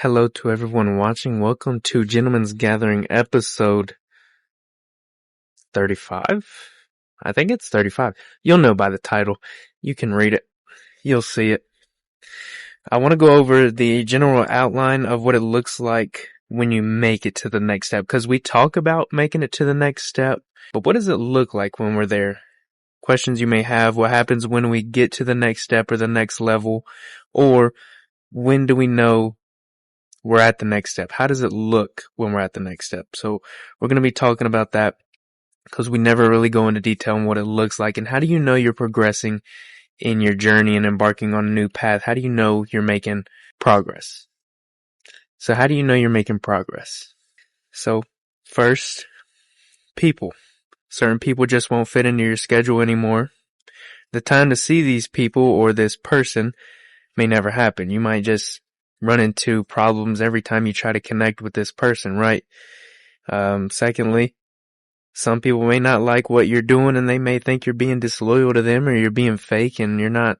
Hello to everyone watching. Welcome to Gentlemen's Gathering episode 35. I think it's 35. You'll know by the title. You can read it. You'll see it. I want to go over the general outline of what it looks like when you make it to the next step, because we talk about making it to the next step, but what does it look like when we're there? Questions you may have: what happens when we get to the next step or the next level? Or when do we know we're at the next step? How does it look when we're at the next step? So we're going to be talking about that because we never really go into detail on what it looks like. And how do you know you're progressing in your journey and embarking on a new path? How do you know you're making progress? So how do you know you're making progress? So first, people. Certain people just won't fit into your schedule anymore. The time to see these people or this person may never happen. You might just run into problems every time you try to connect with this person, right? Secondly, some people may not like what you're doing and they may think you're being disloyal to them or you're being fake and you're not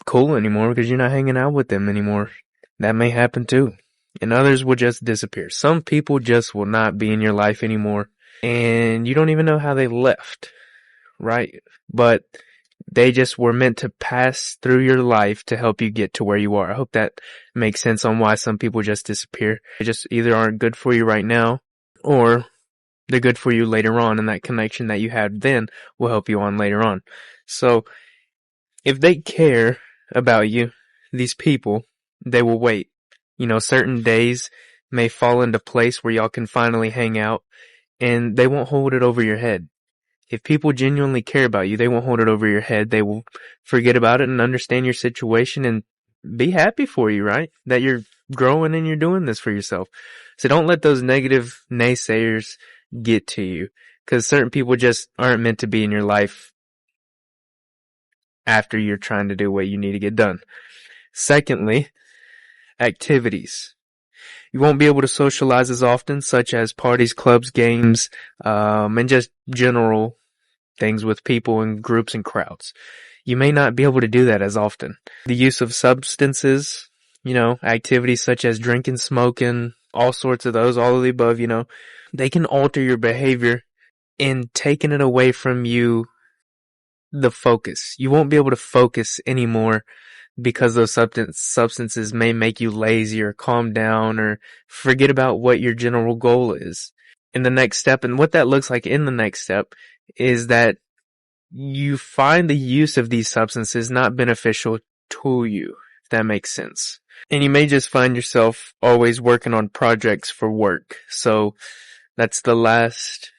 cool anymore because you're not hanging out with them anymore. That may happen too. And others will just disappear. Some people just will not be in your life anymore and you don't even know how they left, right? But they just were meant to pass through your life to help you get to where you are. I hope that makes sense on why some people just disappear. They just either aren't good for you right now or they're good for you later on, and that connection that you had then will help you on later on. So if they care about you, these people, they will wait. You know, certain days may fall into place where y'all can finally hang out and they won't hold it over your head. If people genuinely care about you, they won't hold it over your head. They will forget about it and understand your situation and be happy for you, right? That you're growing and you're doing this for yourself. So don't let those negative naysayers get to you, because certain people just aren't meant to be in your life after you're trying to do what you need to get done. Secondly, activities. You won't be able to socialize as often, such as parties, clubs, games, and just general things with people and groups and crowds. You may not be able to do that as often. The use of substances, activities such as drinking, smoking, all sorts of those, all of the above, they can alter your behavior and taking it away from you, the focus. You won't be able to focus anymore because those substances may make you lazy or calm down or forget about what your general goal is in the next step. And what that looks like in the next step is that you find the use of these substances not beneficial to you, if that makes sense. And you may just find yourself always working on projects for work. So that's the last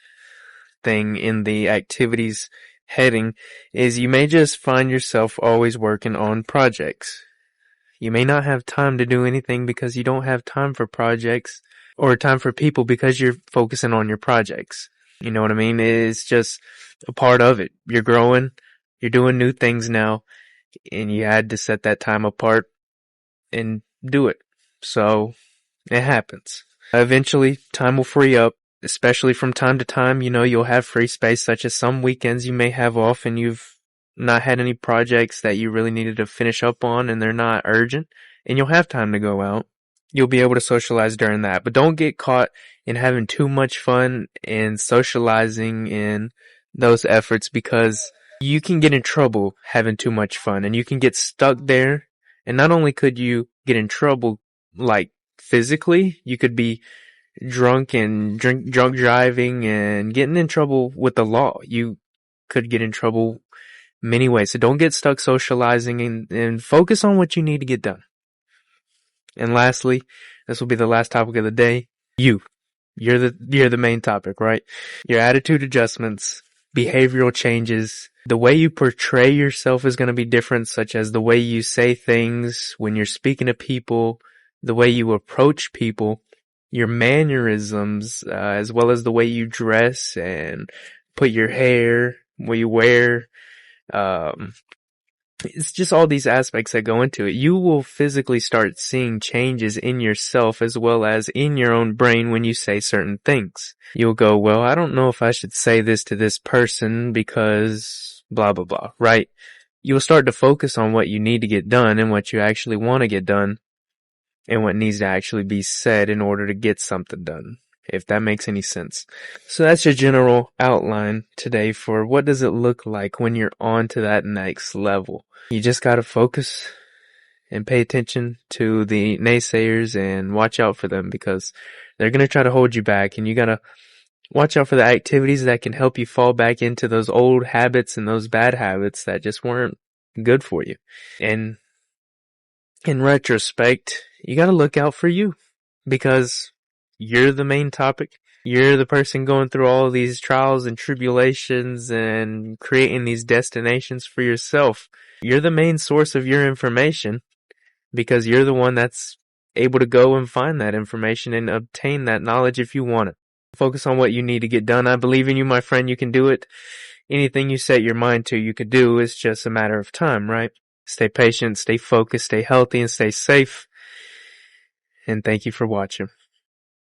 thing in the activities heading, is you may just find yourself always working on projects. You may not have time to do anything because you don't have time for projects, or time for people because you're focusing on your projects. You know what I mean? It's just a part of it. You're growing, you're doing new things now, and you had to set that time apart and do it. So it happens. Eventually, time will free up. Especially from time to time, you'll have free space, such as some weekends you may have off and you've not had any projects that you really needed to finish up on and they're not urgent, and you'll have time to go out. You'll be able to socialize during that, but don't get caught in having too much fun and socializing in those efforts, because you can get in trouble having too much fun and you can get stuck there. And not only could you get in trouble, like physically, you could be drunk driving and getting in trouble with the law. You could get in trouble many ways. So don't get stuck socializing and focus on what you need to get done. And lastly, this will be the last topic of the day. You're the main topic, right? Your attitude adjustments, behavioral changes, the way you portray yourself is going to be different, such as the way you say things when you're speaking to people, the way you approach people, your mannerisms, as well as the way you dress and put your hair, what you wear. It's just all these aspects that go into it. You will physically start seeing changes in yourself as well as in your own brain when you say certain things. You'll go, well, I don't know if I should say this to this person because blah, blah, blah, right? You'll start to focus on what you need to get done and what you actually want to get done. and what needs to actually be said in order to get something done, if that makes any sense. So that's your general outline today for what does it look like when you're on to that next level. You just gotta focus and pay attention to the naysayers and watch out for them, because they're gonna try to hold you back, and you gotta watch out for the activities that can help you fall back into those old habits and those bad habits that just weren't good for you. And in retrospect, you gotta look out for you, because you're the main topic. You're the person going through all these trials and tribulations and creating these destinations for yourself. You're the main source of your information, because you're the one that's able to go and find that information and obtain that knowledge if you want it. Focus on what you need to get done. I believe in you, my friend. You can do it. Anything you set your mind to, you could do. It's just a matter of time, right? Stay patient, stay focused, stay healthy, and stay safe. And thank you for watching.